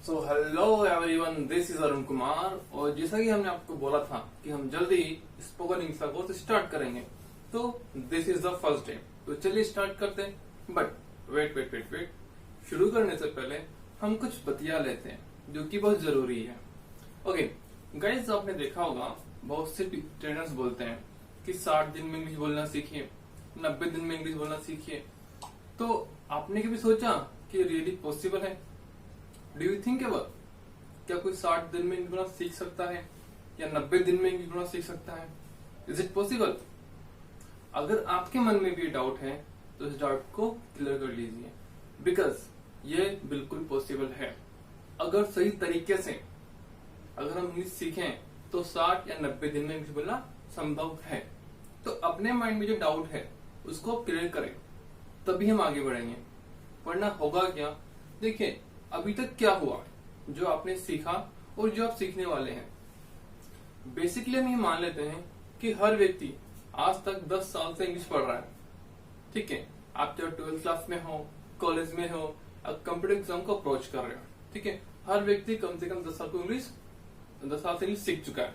So hello everyone, this is Arun Kumar. और जैसा कि हमने आपको बोला था कि हम जल्दी ही स्पोकन इंग्लिश का कोर्स स्टार्ट करेंगे, तो this is the first day. तो चलिए स्टार्ट करते हैं। बट वेट, शुरू करने से पहले हम कुछ बतिया लेते हैं जो कि बहुत जरूरी है। ओके गाइस, आपने देखा होगा बहुत से ट्रेनर्स बोलते हैं कि 60 दिन में इंग्लिश बोलना सीखिए, 90 दिन में इंग्लिश बोलना सीखिए। तो आपने कभी सोचा कि रियली पॉसिबल है? डू यू थिंक एवर क्या कोई 60 दिन में इंग्लिश बोलना सीख सकता है या 90 दिन में इंग्लिश बोलना सीख सकता है? Is it possible? अगर आपके मन में भी डाउट है तो इस डाउट को क्लियर कर लीजिए, बिकॉज ये बिल्कुल पॉसिबल है। अगर सही तरीके से अगर हम इंग्लिश सीखें तो 60 या 90 दिन में इंग्लिश बोलना संभव है। तो अपने माइंड में जो डाउट है उसको क्लियर करें, तभी हम आगे बढ़ेंगे। वरना होगा क्या? देखिए, अभी तक क्या हुआ, जो आपने सीखा और जो आप सीखने वाले हैं। बेसिकली हम ये मान लेते हैं कि हर व्यक्ति आज तक 10 साल से इंग्लिश पढ़ रहा है। ठीक है, आप चाहे 12th क्लास में हो, कॉलेज में हो, आप कंप्यूटर एग्जाम को अप्रोच कर रहे हो। ठीक है, हर व्यक्ति कम से कम 10 साल से इंग्लिश सीख चुका है।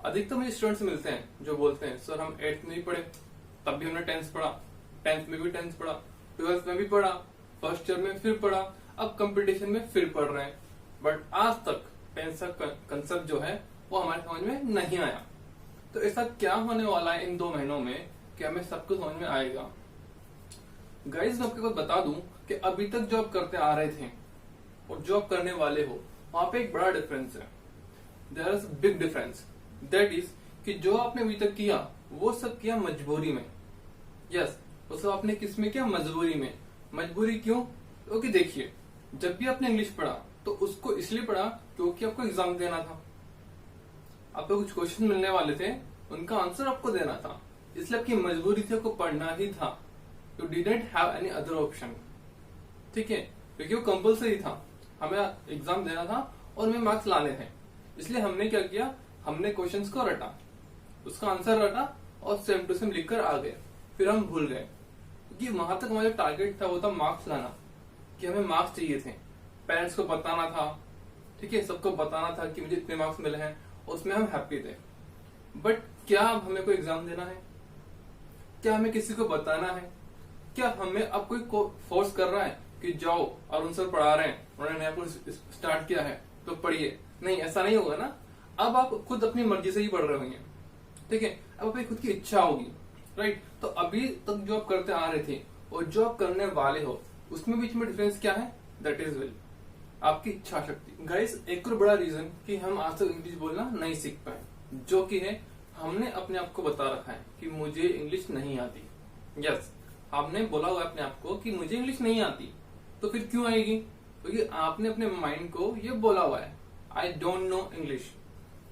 अधिकतर मुझे स्टूडेंट्स मिलते हैं जो बोलते हैं, सर हम 8th में भी पढ़े, तब भी हमने 10th पढ़ा, 10th में भी 10th पढ़ा, 12th में भी पढ़ा, फर्स्ट ईयर में फिर पढ़ा, अब कंपटीशन में फिर पढ़ रहे हैं, बट आज तक 10th का कंसेप्ट जो है वो हमारे समझ में नहीं आया। तो ऐसा क्या होने वाला है इन 2 महीनों में कि हमें सब कुछ समझ में आएगा? गाइस, मैं आपको बता दूं कि अभी तक जो आप करते आ रहे थे और जो आप करने वाले हो, वहां पे एक बड़ा डिफरेंस है। There is big difference. That is कि जो आपने अभी तक किया वो सब किया मजबूरी में। यस, वो सब आपने किस में किया? मजबूरी में। मजबूरी क्यों? क्योंकि देखिए, जब भी आपने इंग्लिश पढ़ा तो उसको इसलिए पढ़ा क्योंकि आपको एग्जाम देना था, आपको कुछ क्वेश्चन मिलने वाले थे, उनका आंसर आपको देना था, इसलिए आपकी मजबूरी थी, आपको पढ़ना ही था। You didn't have any other option. ठीक है, क्योंकि वो कंपल्सरी था, हमें एग्जाम देना था और हमें मार्क्स लाने थे। इसलिए हमने क्या किया? हमने क्वेश्चंस को रटा, उसका आंसर रटा और सेम टू सेम लिखकर आ गए। फिर हम भूल गए, क्योंकि वहां तक हमारा टारगेट था वो था मार्क्स लाना, कि हमें मार्क्स चाहिए थे, पेरेंट्स को बताना था। ठीक है, सबको बताना था कि मुझे इतने मार्क्स मिले हैं, उसमें हम हैप्पी थे। बट क्या अब हमें कोई एग्जाम देना है? क्या हमें किसी को बताना है? क्या हमें अब कोई फोर्स कर रहा है कि जाओ, अरुण सर पढ़ा रहे हैं, उन्होंने नया कोर्स स्टार्ट किया है तो पढ़िए? नहीं, ऐसा नहीं होगा ना। अब आप खुद अपनी मर्जी से ही पढ़ रहे होंगे। ठीक है, अब आपकी खुद की इच्छा होगी, राइट? तो अभी तक जो आप करते आ रहे थे और जो आप करने वाले हो, उसमें बीच में डिफरेंस क्या है? दैट इज विल, आपकी इच्छा शक्ति। गाइस, एक और बड़ा रीजन कि हम आज तक इंग्लिश बोलना नहीं सीख पाए, जो कि है हमने अपने आप को बता रखा है कि मुझे इंग्लिश नहीं आती। यस, आपने बोला हुआ अपने आप को कि मुझे इंग्लिश नहीं आती, तो फिर क्यों आएगी? क्योंकि आपने अपने माइंड को ये बोला हुआ है, आई डोंट नो इंग्लिश,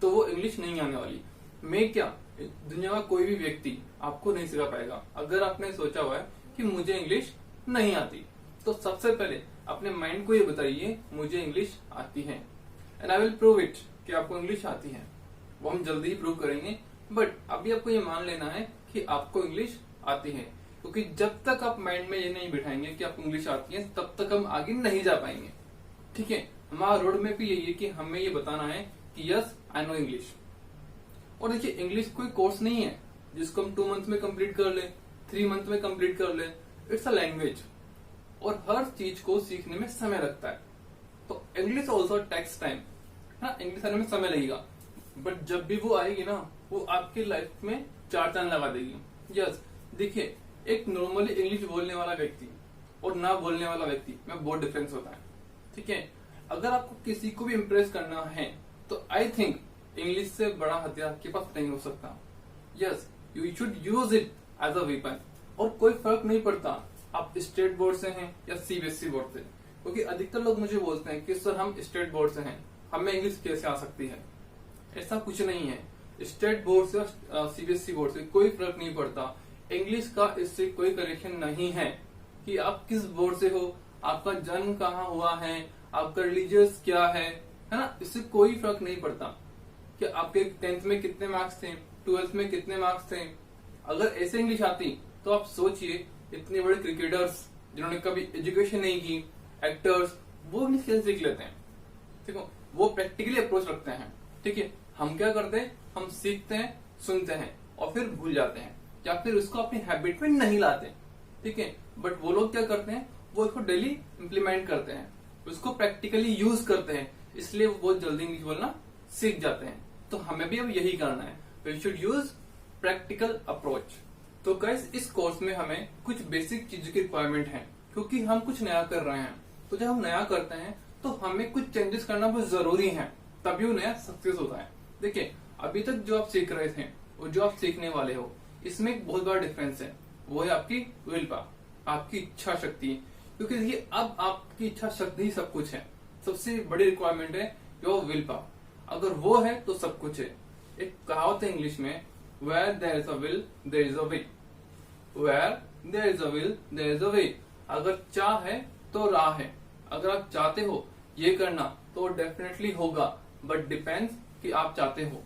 तो वो इंग्लिश नहीं आने वाली। मैं क्या, दुनिया का कोई भी व्यक्ति आपको नहीं सिखा पाएगा। अगर आपने सोचा हुआ है कि मुझे इंग्लिश नहीं आती, तो सबसे पहले अपने माइंड को ये बताइए मुझे इंग्लिश आती है, and I will prove it कि आपको इंग्लिश आती है। वो हम जल्दी ही प्रूव करेंगे, बट अभी आपको ये मान लेना है कि आपको इंग्लिश आती है। क्योंकि जब तक आप माइंड में ये नहीं बिठाएंगे कि आपको इंग्लिश आती है, तब तक हम आगे नहीं जा पाएंगे। ठीक है, हमारा रोड मैप भी यही है कि हमें ये बताना है कि यस आई नो इंग्लिश। और देखिए, इंग्लिश कोई कोर्स नहीं है जिसको हम 2 मंथ में कंप्लीट कर ले, 3 मंथ में कंप्लीट कर ले। इट्स अ लैंग्वेज, और हर चीज को सीखने में समय लगता है। तो इंग्लिश ऑल्सो टेक्स टाइम, हाँ, इंग्लिश आने में समय लगेगा, बट जब भी वो आएगी ना, वो आपकी लाइफ में 4 चांद लगा देगी। यस, देखिए, एक नॉर्मली इंग्लिश बोलने वाला व्यक्ति और ना बोलने वाला व्यक्ति में बहुत डिफरेंस होता है। ठीक है, अगर आपको किसी को भी इम्प्रेस करना है तो आई थिंक इंग्लिश से बड़ा हथियार आपके पास नहीं हो सकता। Yes, you should use it as a weapon. और कोई फर्क नहीं पड़ता आप स्टेट बोर्ड से हैं या सीबीएसई बोर्ड से, क्योंकि अधिकतर लोग मुझे बोलते हैं कि सर हम स्टेट बोर्ड से हैं, हमें इंग्लिश कैसे आ सकती है? ऐसा कुछ नहीं है। स्टेट बोर्ड से सीबीएसई बोर्ड से कोई फर्क नहीं पड़ता। इंग्लिश का इससे कोई कनेक्शन नहीं है कि आप किस बोर्ड से हो, आपका जन्म कहाँ हुआ है, आपका रिलीजियस क्या है ना, इससे कोई फर्क नहीं पड़ता कि आपके 10th में कितने मार्क्स थे, 12th में कितने मार्क्स थे। अगर ऐसे इंग्लिश आती तो आप सोचिए, इतने बड़े क्रिकेटर्स जिन्होंने कभी एजुकेशन नहीं की, एक्टर्स, वो इंग्लिश कैसे सीख लेते हैं? ठीक है, वो प्रैक्टिकली अप्रोच रखते हैं। ठीक है, हम क्या करते हैं, हम सीखते हैं, सुनते हैं और फिर भूल जाते हैं या फिर उसको अपनी हैबिट में नहीं लाते। ठीक है, बट वो लोग क्या करते हैं, वो उसको डेली इम्प्लीमेंट करते हैं, उसको प्रैक्टिकली यूज करते हैं, इसलिए वो बहुत जल्दी इंग्लिश बोलना सीख जाते हैं। तो हमें भी अब यही करना है, we should use practical approach. तो गाइस इस कोर्स में हमें कुछ बेसिक चीजों की रिक्वायरमेंट है, क्योंकि हम कुछ नया कर रहे हैं। तो जब हम नया करते हैं तो हमें कुछ चेंजेस करना बहुत जरूरी है, तभी वो नया सक्सेस होता है। देखिए अभी तक जो आप सीख रहे थे और जो आप सीखने वाले हो, इसमें एक बहुत बड़ा डिफरेंस है, वो है आपकी विल पावर, आपकी इच्छा शक्ति। क्योंकि देखिए अब आपकी इच्छा शक्ति ही सब कुछ है, सबसे बड़ी रिक्वायरमेंट है योर विल पावर। अगर वो है तो सब कुछ है। एक कहावत है इंग्लिश में, where there is a will there is a way, where there is a will there is a way. अगर चाह है तो राह है। अगर आप चाहते हो ये करना तो डेफिनेटली होगा, बट डिपेंड्स कि आप चाहते हो,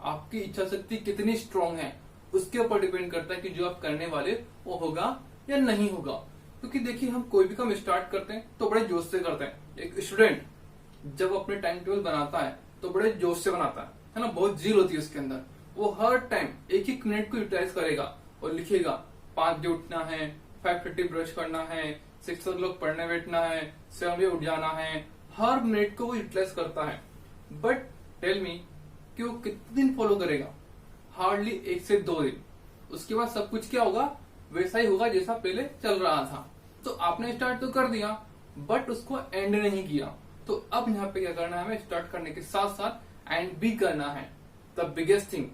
आपकी इच्छा शक्ति कितनी स्ट्रांग है उसके ऊपर डिपेंड करता है कि जो आप करने वाले वो होगा या नहीं होगा। क्योंकि देखिए हम कोई भी काम स्टार्ट करते हैं तो बड़े जोश से करते हैं। एक स्टूडेंट जब अपने टाइम टेबल बनाता है तो बड़े जोश से बनाता है ना, बहुत जील होती है उसके अंदर। वो हर टाइम एक एक मिनट को यूटिलाइज करेगा और लिखेगा 5 बजे उठना है, 5:30 ब्रश करना है, 6 o'clock पढ़ने बैठना है, 7 बजे उठ जाना है। हर मिनट को वो यूटिलाइज करता है। बट टेल मी कि वो कितने दिन फॉलो करेगा? हार्डली 1 से 2 दिन। उसके बाद सब कुछ क्या होगा, वैसा ही होगा जैसा पहले चल रहा था। तो आपने स्टार्ट तो कर दिया बट उसको एंड नहीं किया। तो अब यहाँ पे क्या करना है, हमें स्टार्ट करने के साथ साथ एंड भी करना है। द बिगेस्ट थिंग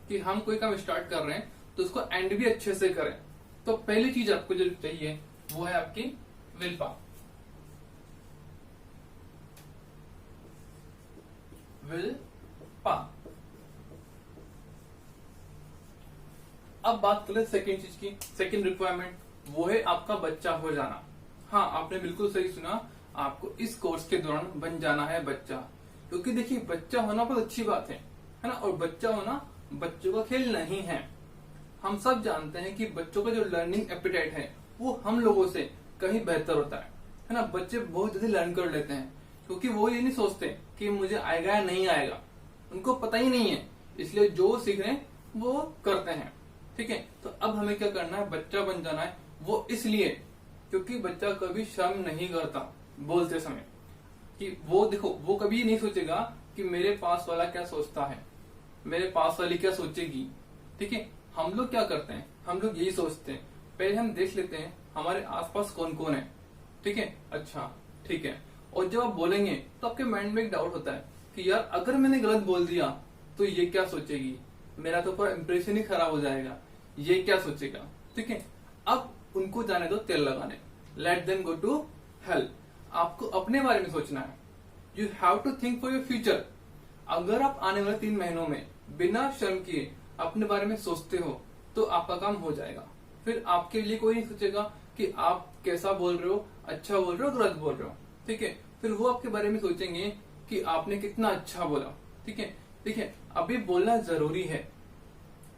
कि हम कोई काम स्टार्ट कर रहे हैं तो उसको एंड भी अच्छे से करें। तो पहली चीज आपको जो चाहिए वो है आपकी विल पावर। Will power. अब बात करें सेकेंड चीज की, सेकेंड रिक्वायरमेंट, वो है आपका बच्चा हो जाना। हाँ आपने बिल्कुल सही सुना, आपको इस कोर्स के दौरान बन जाना है बच्चा। क्योंकि देखिए बच्चा होना बहुत अच्छी बात है ना, और बच्चा होना बच्चों का खेल नहीं है। हम सब जानते हैं कि बच्चों का जो लर्निंग एपिटाइट है वो हम लोगों से कहीं बेहतर होता है ना। बच्चे बहुत जल्दी लर्न कर लेते हैं क्योंकि वो ये नहीं सोचते कि मुझे आएगा या नहीं आएगा, उनको पता ही नहीं है, इसलिए जो सीख रहे हैं वो करते हैं। ठीक है, तो अब हमें क्या करना है, बच्चा बन जाना है। वो इसलिए क्योंकि बच्चा कभी शर्म नहीं करता बोलते समय, कि वो देखो वो कभी नहीं सोचेगा कि मेरे पास वाला क्या सोचता है, मेरे पास वाली क्या सोचेगी। ठीक है, हम लोग क्या करते हैं, हम लोग यही सोचते हैं, पहले हम देख लेते हैं हमारे आसपास कौन कौन है। ठीक है, अच्छा ठीक है, और जब आप बोलेंगे तो आपके माइंड में एक डाउट होता है कि यार अगर मैंने गलत बोल दिया तो ये क्या सोचेगी, मेरा तो पूरा इंप्रेशन ही खराब हो जाएगा, ये क्या सोचेगा। ठीक है, अब उनको जाने दो तेल लगाने, let them go to hell. आपको अपने बारे में सोचना है, you have to think for your future. अगर आप आने वाले 3 महीनों में बिना शर्म किए अपने बारे में सोचते हो तो आपका काम हो जाएगा। फिर आपके लिए कोई नहीं सोचेगा कि आप कैसा बोल रहे हो, अच्छा बोल रहे हो, गलत बोल रहे हो। ठीक है, फिर वो आपके बारे में सोचेंगे कि आपने कितना अच्छा बोला। ठीक है, देखिए अभी बोलना जरूरी है,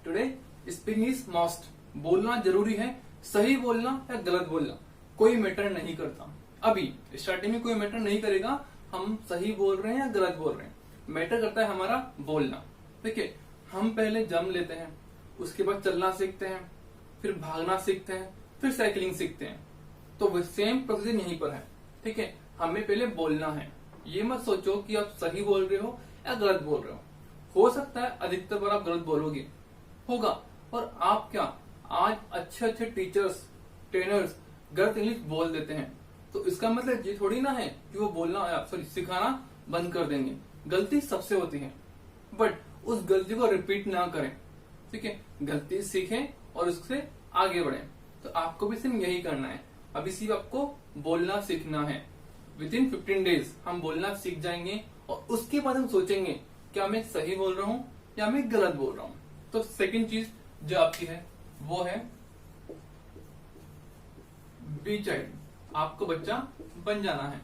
टुडे स्पीकिंग इज मस्ट। बोलना जरूरी है, सही बोलना या गलत बोलना कोई मैटर नहीं करता। अभी स्टार्टिंग में कोई मैटर नहीं करेगा हम सही बोल रहे हैं या गलत बोल रहे हैं, मैटर करता है हमारा बोलना। ठीक है, हम पहले जम लेते हैं, उसके बाद चलना सीखते हैं, फिर भागना सीखते हैं, फिर साइकिलिंग सीखते हैं। तो वो सेम प्रोसीजर यहीं पर है। ठीक है, हमें पहले बोलना है। ये मत सोचो कि आप सही बोल रहे हो या गलत बोल रहे हो सकता है अधिकतर बार आप गलत बोलोगे, होगा, और आप क्या आज अच्छे अच्छे टीचर्स, ट्रेनर्स गलत इंग्लिश बोल देते हैं, तो इसका मतलब ये थोड़ी ना है कि वो बोलना सॉरी सिखाना बंद कर देंगे। गलती सबसे होती है, बट उस गलती को रिपीट ना करें। ठीक है, गलती सीखें और उससे आगे बढ़ें। तो आपको भी सिर्फ यही करना है, अभी सिर्फ आपको बोलना सीखना है। विद इन 15 डेज हम बोलना सीख जाएंगे और उसके बाद हम सोचेंगे क्या मैं सही बोल रहा हूँ या मैं गलत बोल रहा हूँ। तो सेकंड चीज जो आपकी है वो है बी चाइल्ड, आपको बच्चा बन जाना है।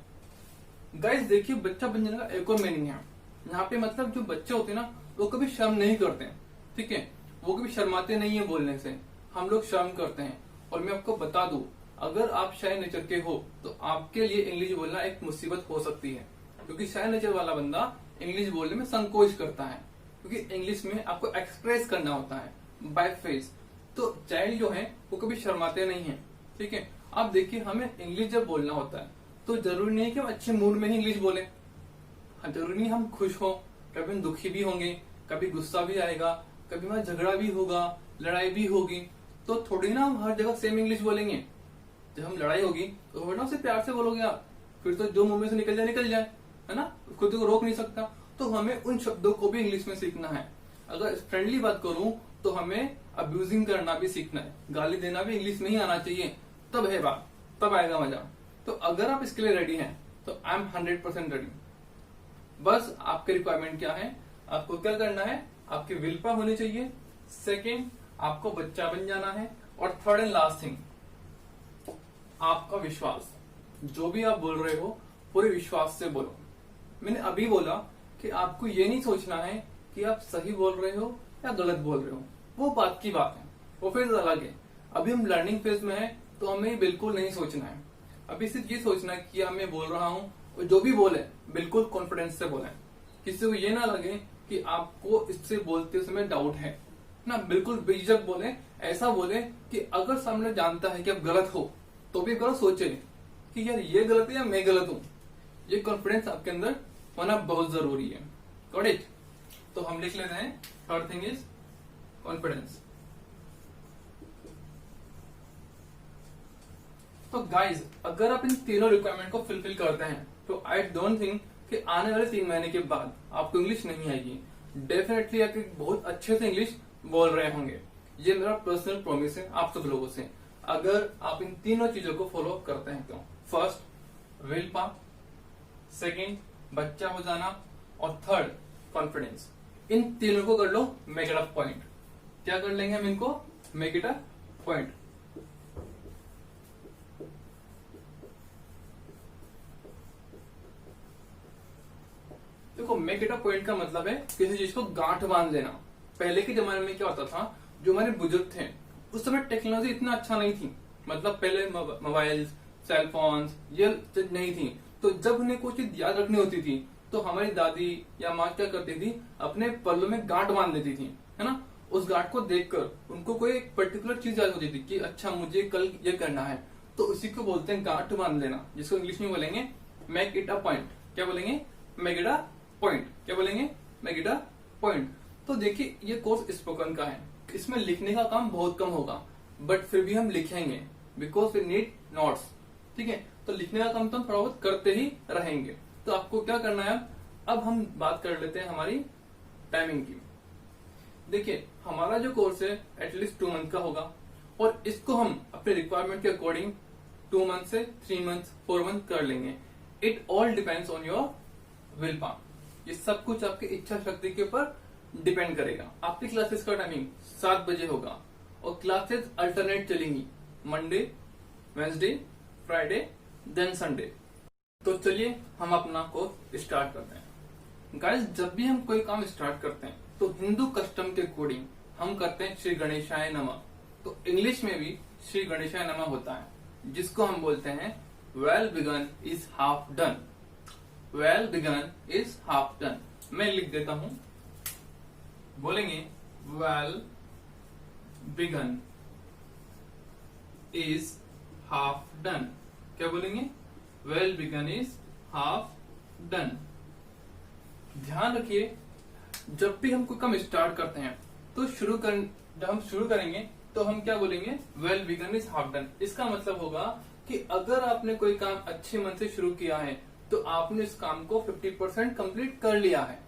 गाइस देखिए बच्चा बन जाने का एक और मीनिंग है यहाँ पे, मतलब जो बच्चे होते हैं ना वो कभी शर्म नहीं करते। ठीक है, वो कभी शर्माते नहीं है बोलने से, हम लोग शर्म करते हैं। और मैं आपको बता दूं, अगर आप शाय नेचर के हो तो आपके लिए इंग्लिश बोलना एक मुसीबत हो सकती है। क्योंकि शाय नेचर वाला बंदा इंग्लिश बोलने में संकोच करता है, क्योंकि इंग्लिश में आपको एक्सप्रेस करना होता है बाय फेस। तो चाइल्ड जो है वो कभी शर्माते नहीं है, ठीक है। आप देखिए, हमें इंग्लिश जब बोलना होता है तो जरूरी नहीं कि हम अच्छे मूड में ही इंग्लिश बोले, जरूरी नहीं हम खुश हो, कभी हम दुखी भी होंगे, कभी गुस्सा भी आएगा, कभी हमारा झगड़ा भी होगा, लड़ाई भी होगी, तो थोड़ी ना हम हर जगह सेम इंग्लिश बोलेंगे। जब हम लड़ाई होगी तो थोड़ा उसे प्यार से बोलोगे आप, फिर तो जो मुंह में से निकल जाए, है ना, खुद को रोक नहीं सकता। तो हमें उन शब्दों को भी इंग्लिश में सीखना है। अगर फ्रेंडली बात करूं तो हमें अब्यूजिंग करना भी सीखना है, गाली देना भी इंग्लिश में ही आना चाहिए, तब है बात, तब आएगा मजा। तो अगर आप इसके लिए रेडी हैं तो आई एम 100% रेडी। बस आपके रिक्वायरमेंट क्या है, आपको क्या करना है, आपकी विल पावर होनी चाहिए, सेकेंड आपको बच्चा बन जाना है, और थर्ड एंड लास्ट थिंग आपका विश्वास। जो भी आप बोल रहे हो पूरे विश्वास से बोलो। मैंने अभी बोला कि आपको ये नहीं सोचना है कि आप सही बोल रहे हो या गलत बोल रहे हो, वो बात की बात है, वो फिर अलग है। अभी हम लर्निंग फेज में है तो हमें बिल्कुल नहीं सोचना है। अभी सिर्फ ये सोचना है कि मैं बोल रहा हूँ, और जो भी बोले बिल्कुल कॉन्फिडेंस से बोले, किसी को ये ना लगे कि आपको इससे बोलते समय डाउट है ना, बिल्कुल बेझिझक बोले। ऐसा बोले कि अगर सामने जानता है कि आप गलत हो तो भी गलत सोचे कि यार ये गलत है या मैं गलत हूं। ये कॉन्फिडेंस आपके अंदर होना बहुत जरूरी है। Got it? तो हम लिख लेते हैं, थर्ड थिंग इज कॉन्फिडेंस। तो गाइज, अगर आप इन तीनों रिक्वायरमेंट को फुलफिल करते हैं तो आई डोंट थिंक कि आने वाले 3 महीने के बाद आपको इंग्लिश नहीं आएगी। डेफिनेटली आप बहुत अच्छे से इंग्लिश बोल रहे होंगे। ये मेरा पर्सनल प्रॉमिस है आप सब लोगों से, अगर आप इन तीनों चीजों को फॉलो करते हैं तो। फर्स्ट विल पावर, सेकेंड बच्चा हो जाना, और थर्ड कॉन्फिडेंस। इन तीनों को कर लो मेक इट अ पॉइंट। क्या कर लेंगे हम इनको? Make it a point. देखो, मेक इट अ पॉइंट का मतलब है किसी चीज को गांठ बांध लेना। पहले के जमाने में क्या होता था, जो हमारे बुजुर्ग थे उस समय टेक्नोलॉजी इतना अच्छा नहीं थी, मतलब पहले मोबाइल, सेल फोन्स ये नहीं थी। तो जब उन्हें कोई चीज याद रखनी होती थी तो हमारी दादी या माँ क्या करती थी, अपने पल्लों में गांठ बांध लेती थी, है ना। उस गांठ को देखकर उनको कोई एक पर्टिकुलर चीज याद होती थी कि अच्छा मुझे कल ये करना है, तो उसी को बोलते हैं गांठ बांध लेना, जिसको इंग्लिश में बोलेंगे मेक इट अ पॉइंट। क्या बोलेंगे? Make it a point. क्या बोलेंगे? Make it a point. तो देखिए, ये कोर्स स्पोकन का है, इसमें लिखने का काम बहुत कम होगा, बट फिर भी हम लिखेंगे बिकॉज वी नीड नोट्स, ठीक है। तो लिखने का काम तो हम थोड़ा बहुत करते ही रहेंगे। तो आपको क्या करना है, अब हम बात कर लेते हैं हमारी टाइमिंग की। देखिए, हमारा जो कोर्स है एटलीस्ट 2 मंथ का होगा, और इसको हम अपने रिक्वायरमेंट के अकॉर्डिंग 2 मंथ से 3 मंथ 4 मंथ कर लेंगे। It all depends on your will power. ये सब कुछ आपकी इच्छा शक्ति के ऊपर डिपेंड करेगा। आपकी क्लासेस का टाइमिंग 7 बजे होगा, और क्लासेस अल्टरनेट चलेंगी, Monday, Wednesday, Friday, then Sunday. तो चलिए हम अपना कोर्स स्टार्ट करते हैं। गाइस, जब भी हम कोई काम स्टार्ट करते हैं तो हिंदू कस्टम के अकॉर्डिंग हम करते हैं श्री गणेशाय नमः। तो इंग्लिश में भी श्री गणेशाय नमः होता है, जिसको हम बोलते हैं well begun is half done. Well begun is half done. मैं लिख देता हूं, बोलेंगे well begun is half done. क्या बोलेंगे? Well begun is half done. ध्यान रखिए, जब भी हम कोई काम स्टार्ट करते हैं तो जब हम शुरू करेंगे तो हम क्या बोलेंगे? Well begun is half done. इसका मतलब होगा कि अगर आपने कोई काम अच्छे मन से शुरू किया है तो आपने इस काम को 50% कंप्लीट कर लिया है,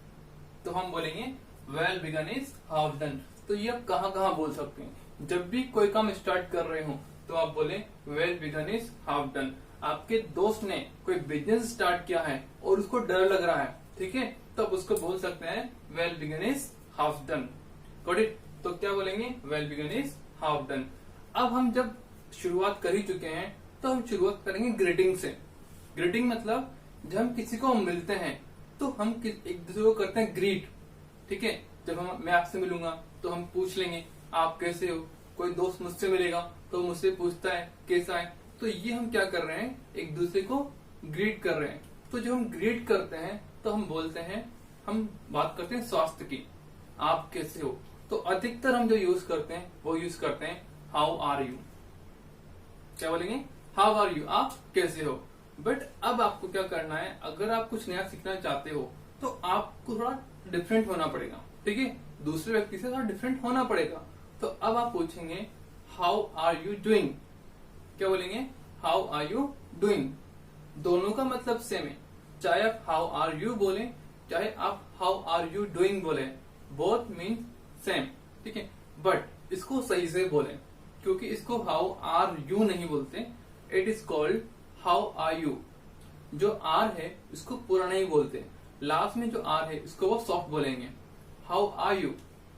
तो हम बोलेंगे well begun is half done. तो ये आप कहाँ कहाँ बोल सकते हैं? जब भी कोई काम स्टार्ट कर रहे हो तो आप बोले well begun is half done. आपके दोस्त ने कोई बिजनेस स्टार्ट किया है और उसको डर लग रहा है, ठीक है, तो आप उसको बोल सकते हैं well begun is half done. Got it? तो क्या बोलेंगे? Well begun is half done. अब हम जब शुरुआत कर ही चुके हैं तो हम शुरुआत करेंगे ग्रीटिंग से। ग्रीटिंग मतलब जब हम किसी को मिलते हैं तो हम एक दूसरे को करते हैं ग्रीट, ठीक है। जब मैं आपसे मिलूंगा तो हम पूछ लेंगे आप कैसे हो। कोई दोस्त मुझसे मिलेगा तो मुझसे पूछता है कैसा है। तो ये हम क्या कर रहे हैं? एक दूसरे को ग्रीट कर रहे हैं, तो जब हम ग्रीट करते हैं तो हम बोलते हैं, हम बात करते हैं स्वास्थ्य की, आप कैसे हो। तो अधिकतर हम जो यूज करते हैं वो यूज करते हैं हाउ आर यू। क्या बोलेंगे? हाउ आर यू, आप कैसे हो। बट अब आपको क्या करना है, अगर आप कुछ नया सीखना चाहते हो तो आपको थोड़ा डिफरेंट होना पड़ेगा, ठीक है, दूसरे व्यक्ति से थोड़ा डिफरेंट होना पड़ेगा। तो अब आप पूछेंगे हाउ आर यू डूइंग। क्या बोलेंगे? How are you doing. दोनों का मतलब सेम है, चाहे आप हाउ आर यू बोले चाहे आप हाउ आर यू डूइंग बोले, बोथ मीन सेम, ठीक है। बट इसको सही से बोले, क्योंकि इसको हाउ आर यू नहीं बोलते, it is called how are you. जो आर है इसको पूरा नहीं बोलते, लास्ट में जो आर है इसको वो सॉफ्ट बोलेंगे। How are you,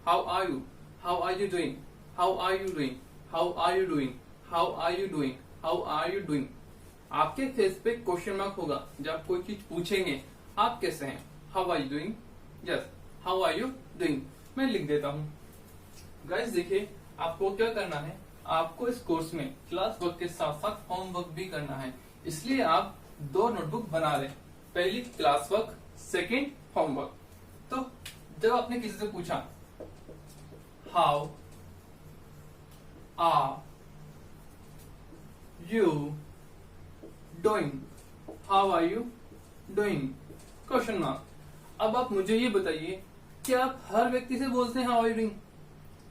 how are you, how are you doing, how are you doing, how are you doing, how are you doing, how are you doing. आपके फेस पे क्वेश्चन मार्क होगा जब आप कोई चीज पूछेंगे, आप कैसे हैं, how are you doing, yes how are you doing. मैं लिख देता हूं। गाइस देखिए, आपको क्या करना है, आपको इस कोर्स में क्लास वर्क के साथ साथ होमवर्क भी करना है, इसलिए आप 2 नोटबुक बना लें, पहली क्लास वर्क, सेकेंड होमवर्क। तो जब आपने किसी से पूछा how are you doing, how are you doing, question mark. अब आप मुझे ये बताइए कि आप हर व्यक्ति से बोलते हैं हाउ आर यू डूइंग?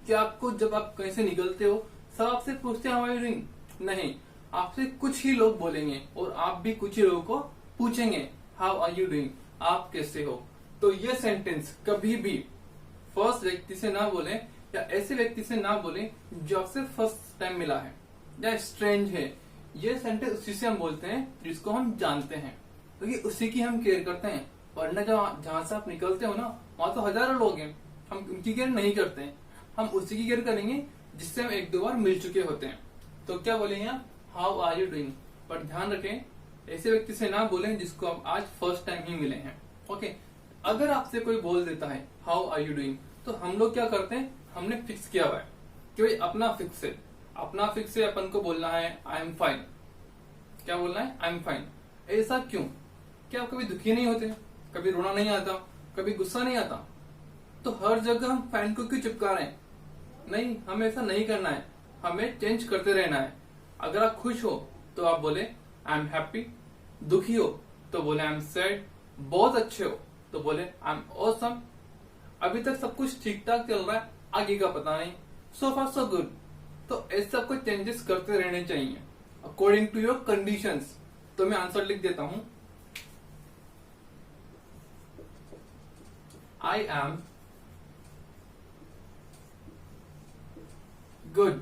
क्या आपको जब आप कहीं से निकलते हो सब आपसे पूछते हैं हाउ आर यू डूइंग? नहीं, आपसे कुछ ही लोग बोलेंगे और आप भी कुछ ही लोगों को पूछेंगे हाउ आर यू डूइंग, आप कैसे हो। तो ये सेंटेंस कभी भी फर्स्ट व्यक्ति से ना बोले या ऐसे व्यक्ति से ना बोले जो आपसे फर्स्ट टाइम मिला है या स्ट्रेंज है। ये सेंटेंस उसी से हम बोलते हैं जिसको हम जानते हैं, क्योंकि उसी की हम केयर करते हैं। वरना जहां से आप निकलते हो ना, वहां तो हजारों लोग हैं, हम उनकी केयर नहीं करते हैं, हम उसी की केयर करेंगे जिससे हम 1-2 बार मिल चुके होते हैं। तो क्या बोलेंगे आप, हाउ आर यू डूइंग। पर ध्यान रखें, ऐसे व्यक्ति से ना बोलें जिसको हम आज फर्स्ट टाइम ही मिले हैं, ओके। अगर आपसे कोई बोल देता है हाउ आर यू डूइंग, तो हम लोग क्या करते हैं, हमने फिक्स किया हुआ है कि भाई अपना फिक्स है, अपन को बोलना है आई एम फाइन। क्या बोलना है? I am fine. ऐसा क्यों? क्या आप कभी दुखी नहीं होते, कभी रोना नहीं आता, कभी गुस्सा नहीं आता? तो हर जगह हम फाइन को क्यों चिपका रहे हैं? नहीं, हमें ऐसा नहीं करना है, हमें चेंज करते रहना है। अगर आप खुश हो तो आप बोले आई एम हैप्पी, दुखी हो तो बोले आई एम सैड, बहुत अच्छे हो तो बोले आई एम ऑसम। अभी तक सब कुछ ठीक ठाक चल रहा है, आगे का पता नहीं, सो फार सो गुड। तो ऐसे सबको चेंजेस करते रहने चाहिए अकॉर्डिंग टू योर कंडीशंस। तो मैं आंसर लिख देता हूं, आई एम गुड।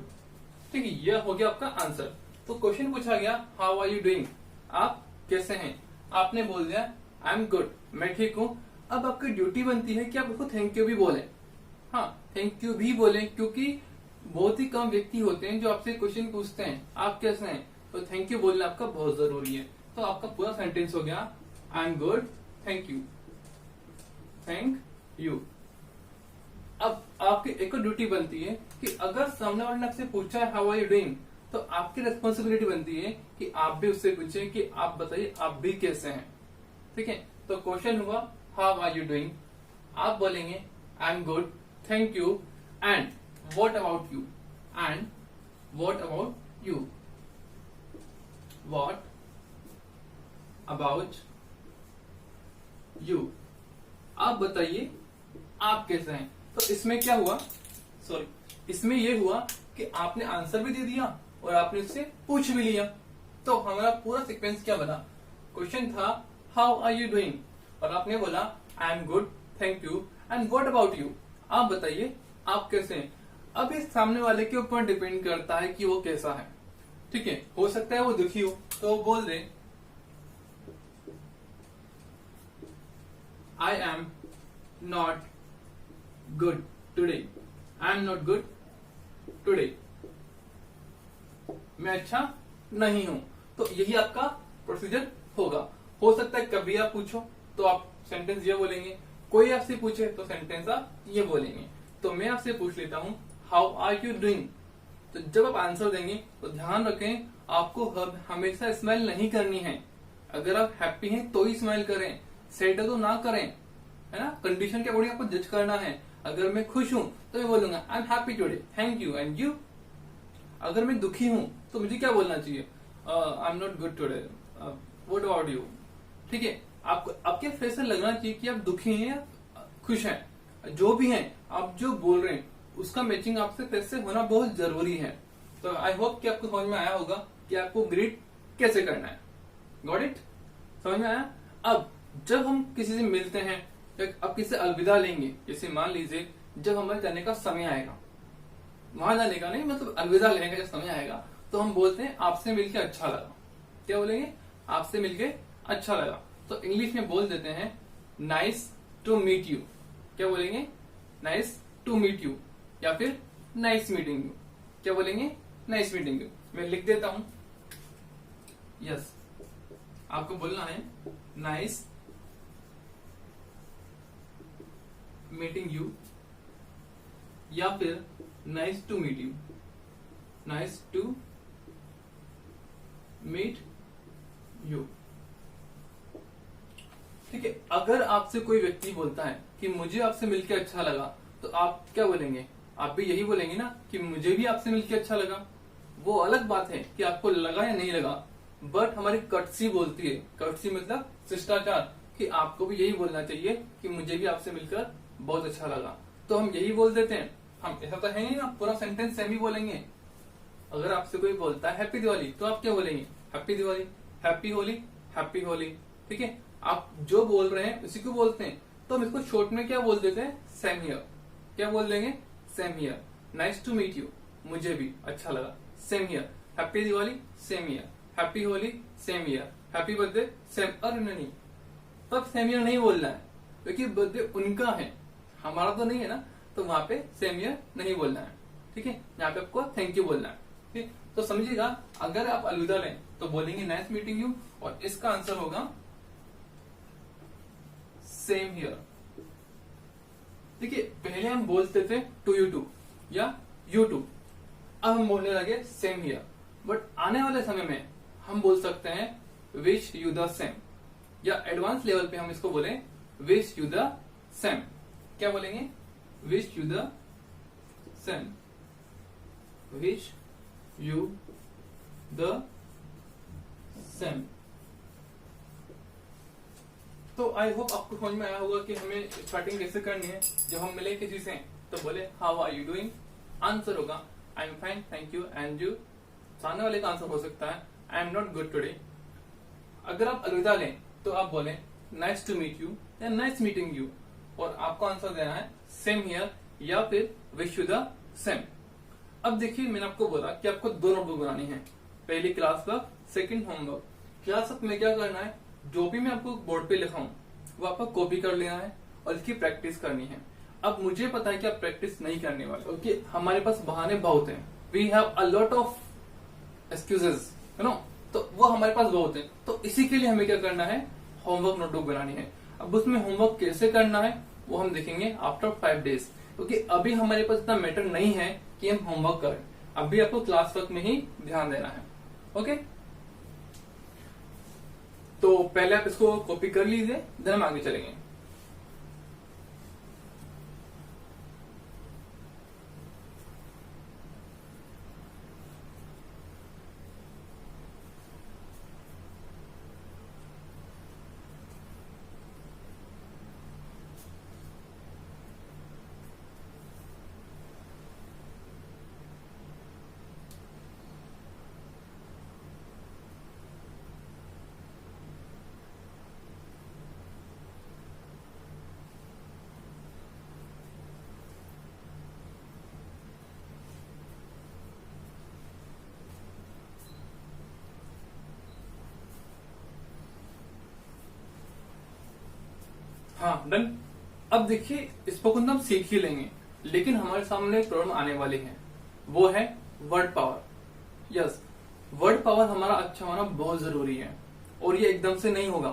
ठीक है, यह हो गया आपका आंसर। तो क्वेश्चन पूछा गया हाउ आर यू डूइंग, आप कैसे हैं। आपने बोल दिया आई एम गुड, मैं ठीक हूं। अब आपकी ड्यूटी बनती है कि आप उसको थैंक यू भी बोले। हाँ, थैंक यू भी बोले, क्योंकि बहुत ही कम व्यक्ति होते हैं जो आपसे क्वेश्चन पूछते हैं आप कैसे हैं, तो थैंक यू बोलना आपका बहुत जरूरी है। तो आपका पूरा सेंटेंस हो गया I am good, thank you, thank you. अब आपकी एक और ड्यूटी बनती है कि अगर सामने वाले ने आपसे पूछा है हाउ आर यू डूइंग, तो आपकी रेस्पॉन्सिबिलिटी बनती है कि आप भी उससे पूछें कि आप बताइए आप भी कैसे हैं। ठीक है, तो क्वेश्चन हुआ हाउ आर यू डूइंग, आप बोलेंगे I am good, thank you, and what about you, and what about you, what about you, आप बताइए आप कैसे हैं। तो इसमें क्या हुआ, सॉरी, इसमें ये हुआ कि आपने आंसर भी दे दिया और आपने उससे पूछ भी लिया। तो हमारा पूरा सीक्वेंस क्या बना, क्वेश्चन था हाउ आर यू डूइंग और आपने बोला I am good, thank you, and what about you, आप बताइए आप कैसे हैं। अब इस सामने वाले के ऊपर डिपेंड करता है कि वो कैसा है। ठीक है, हो सकता है वो दुखी हो तो वो बोल दे I am not good today, I am not good today, मैं अच्छा नहीं हूं। तो यही आपका प्रोसीजर होगा। हो सकता है कभी आप पूछो तो आप सेंटेंस ये बोलेंगे, कोई आपसे पूछे तो सेंटेंस आप ये बोलेंगे। तो मैं आपसे पूछ लेता हूं हाउ आर यू डूइंग। तो जब आप आंसर देंगे तो ध्यान रखें आपको हमेशा स्माइल नहीं करनी है, अगर आप हैप्पी हैं तो ही स्माइल करें, सैड है तो ना करें, है ना। कंडीशन के अकॉर्डिंग आपको जज करना है। अगर मैं खुश हूं तो मैं बोलूंगा I am happy today, thank you, and you. अगर मैं दुखी हूं तो मुझे क्या बोलना चाहिए, आई am not good today, what about you. ठीक है, आपको आपके फेस से लगना चाहिए कि आप दुखी हैं या खुश हैं। जो भी हैं आप जो बोल रहे हैं उसका मैचिंग आपसे फेस से होना बहुत जरूरी है। तो आई होप कि आपको समझ में आया होगा कि आपको ग्रीट कैसे करना है। गॉट इट, समझ में आया। अब जब हम किसी से मिलते हैं, अब किसी से अलविदा लेंगे, जैसे मान लीजिए जब हमारे जाने का समय आएगा, वहां जाने का नहीं मतलब अलविदा लेने का जब समय आएगा, तो हम बोलते हैं आपसे मिलके अच्छा लगा। क्या बोलेंगे, आपसे मिलके अच्छा लगा। तो इंग्लिश में बोल देते हैं नाइस टू मीट यू। क्या बोलेंगे, नाइस टू मीट यू, या फिर नाइस मीटिंग यू। क्या बोलेंगे, नाइस मीटिंग यू। मैं लिख देता हूं, यस, आपको बोलना है नाइस मीटिंग यू, या फिर nice to meet you, nice to meet you. ठीक है, अगर आपसे कोई व्यक्ति बोलता है कि मुझे आपसे मिलकर अच्छा लगा, तो आप क्या बोलेंगे, आप भी यही बोलेंगे ना कि मुझे भी आपसे मिलकर अच्छा लगा। वो अलग बात है कि आपको लगा या नहीं लगा, बट हमारी कटसी बोलती है, कटसी मतलब शिष्टाचार, कि आपको भी यही बोलना चाहिए कि मुझे भी आपसे मिलकर बहुत अच्छा लगा। तो हम यही बोल देते हैं। हम ऐसा तो है नहीं ना पूरा सेंटेंस सेम ही बोलेंगे। अगर आपसे कोई बोलता है हैप्पी दिवाली, तो आप क्या बोलेंगे, happy Diwali, happy Holi, happy Holi. ठीक है, आप जो बोल रहे हैं उसी को बोलते हैं। तो हम इसको शॉर्ट में क्या बोल देते हैं, सेम हियर। क्या बोल देंगे, same here. Nice to meet you, मुझे भी अच्छा लगा, same here. Happy Diwali, same here. Happy Holi, same here. Happy birthday, same. अरे नहीं, तब सेम ईयर नहीं बोलना है, क्योंकि बर्थडे उनका है, हमारा तो नहीं है ना। तो वहां पे सेम ईयर नहीं बोलना है। ठीक है, यहाँ पे आपको थैंक यू बोलना है। ठीक, तो समझिएगा, अगर आप अलविदा लें तो बोलेंगे नाइस मीटिंग यू, और इसका आंसर होगा सेम हियर। देखिए, पहले हम बोलते थे टू यू टू या यू टू, अब हम बोलने लगे सेम हियर। बट आने वाले समय में हम बोल सकते हैं विश यू द सेम, या एडवांस लेवल पे हम इसको बोले विश यू द सेम। क्या बोलेंगे, wish you the same, wish you the same. तो आई होप आपको समझ में आया होगा कि हमें स्टार्टिंग कैसे करनी है। जब हम मिले किसी से तो बोले how are you doing, answer होगा I am fine, thank you, and you. सामने वाले का आंसर हो सकता है I am not good today. अगर आप अलविदा लें तो आप बोले नाइस टू मीट यू या नाइस मीटिंग यू, और आपको आंसर देना है सेम हियर या फिर विश यू द सेम। अब देखिए, मैंने आपको बोला कि आपको दो नोटबुक बनानी है, पहली class work, second homework. Class work में क्या करना है, जो भी मैं आपको बोर्ड पे लिखा हूं वो आपको कॉपी कर लेना है और इसकी प्रैक्टिस करनी है। अब मुझे पता है कि आप प्रैक्टिस नहीं करने वाले, क्योंकि हमारे पास बहाने बहुत हैं, we have a lot of excuses, you know, तो वो हमारे पास बहुत है। तो इसी के लिए हमें क्या करना है, होमवर्क नोटबुक बनानी है। अब उसमें होमवर्क कैसे करना है वो हम देखेंगे आफ्टर 5 डेज, क्योंकि अभी हमारे पास इतना मैटर नहीं है कि हम होमवर्क करें, अभी आपको क्लास वर्क में ही ध्यान देना है। ओके, तो पहले आप इसको कॉपी कर लीजिए, देन हम आगे चलेंगे। हाँ, डन। अब देखिए, स्पोकन तो हम सीख ही लेंगे, लेकिन हमारे सामने एक प्रॉब्लम आने वाली है, वो है word power. Yes, word power हमारा अच्छा होना बहुत जरूरी है, और ये एकदम से नहीं होगा।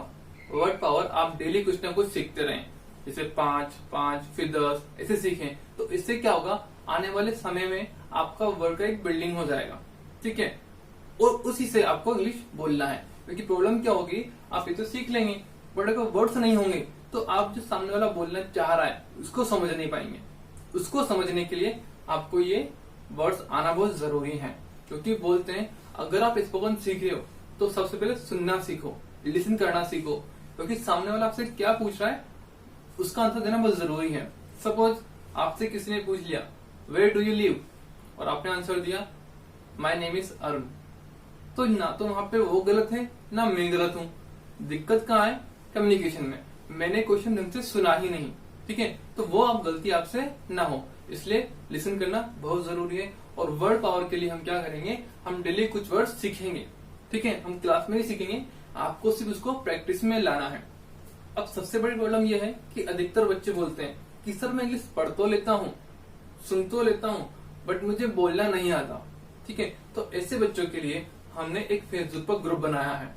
वर्ड पावर आप डेली कुछ ना कुछ सीखते रहें, जैसे 5, 5 फिर 10 ऐसे सीखें, तो इससे क्या होगा, आने वाले समय में आपका वर्ड का एक बिल्डिंग हो जाएगा। ठीक है, और उसी से आपको इंग्लिश बोलना है। क्योंकि प्रॉब्लम क्या होगी, आप ये तो सीख लेंगे बट अगर वर्ड्स नहीं होंगे तो आप जो सामने वाला बोलना चाह रहा है उसको समझ नहीं पाएंगे। उसको समझने के लिए आपको ये वर्ड्स आना बहुत जरूरी है, क्योंकि बोलते हैं अगर आप स्पोकन सीख रहे हो तो सबसे पहले सुनना सीखो, लिसन करना सीखो, क्योंकि सामने वाला आपसे क्या पूछ रहा है उसका आंसर देना बहुत जरूरी है। सपोज आपसे किसी ने पूछ लिया वेयर डू यू लिव और आपने आंसर दिया माई नेम इज अरुण, तो ना तो वहां पे वो गलत है ना मैं गलत हूँ। दिक्कत कहाँ है, कम्युनिकेशन में। मैंने क्वेश्चन ढंग से सुना ही नहीं, ठीक है, तो वो आप गलती आपसे ना हो, इसलिए लिसन करना बहुत जरूरी है। और वर्ड पावर के लिए हम क्या करेंगे, हम डेली कुछ वर्ड सीखेंगे, ठीक है, हम क्लास में ही सीखेंगे, आपको सिर्फ उसको प्रैक्टिस में लाना है। अब सबसे बड़ी प्रॉब्लम यह है कि अधिकतर बच्चे बोलते हैं कि सर मैं इंग्लिश पढ़ तो लेता हूँ, सुन तो लेता हूँ, बट मुझे बोलना नहीं आता, ठीक है। तो ऐसे बच्चों के लिए हमने एक फेसबुक पर ग्रुप बनाया है,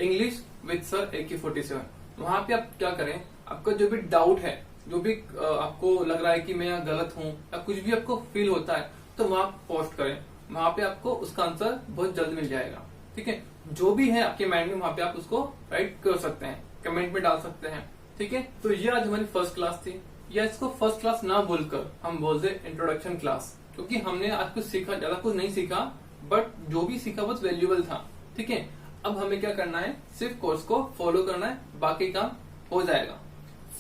इंग्लिश विद सर AK47। वहां पे आप क्या करें, आपका जो भी डाउट है, जो भी आपको लग रहा है कि मैं यहाँ गलत हूँ या कुछ भी आपको फील होता है, तो वहां पोस्ट करें, वहां पे आपको उसका आंसर बहुत जल्द मिल जाएगा, ठीक है। जो भी है आपके माइंड में वहां पे आप उसको राइट कर सकते हैं, कमेंट में डाल सकते हैं, ठीक है। तो ये आज हमारी फर्स्ट क्लास थी, या इसको फर्स्ट क्लास ना बोलकर हम बोलते इंट्रोडक्शन क्लास, क्योंकि हमने आज कुछ सीखा, ज्यादा कुछ नहीं सीखा, बट जो भी सीखा बहुत वैल्यूएबल था, ठीक है। अब हमें क्या करना है, सिर्फ कोर्स को फॉलो करना है, बाकी काम हो जाएगा।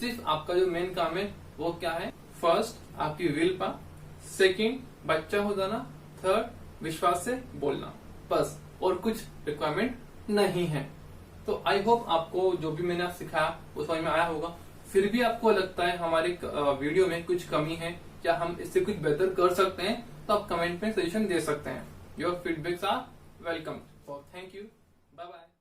सिर्फ आपका जो मेन काम है वो क्या है, फर्स्ट आपकी विल पावर, सेकंड बच्चा हो जाना, थर्ड विश्वास से बोलना, बस, और कुछ रिक्वायरमेंट नहीं है। तो आई होप आपको जो भी मैंने सिखाया वो समझ में आया होगा। फिर भी आपको लगता है हमारे वीडियो में कुछ कमी है या हम इससे कुछ बेहतर कर सकते हैं, तो आप कमेंट में सजेशन दे सकते हैं। Your feedbacks are welcome. Thank you, bye bye.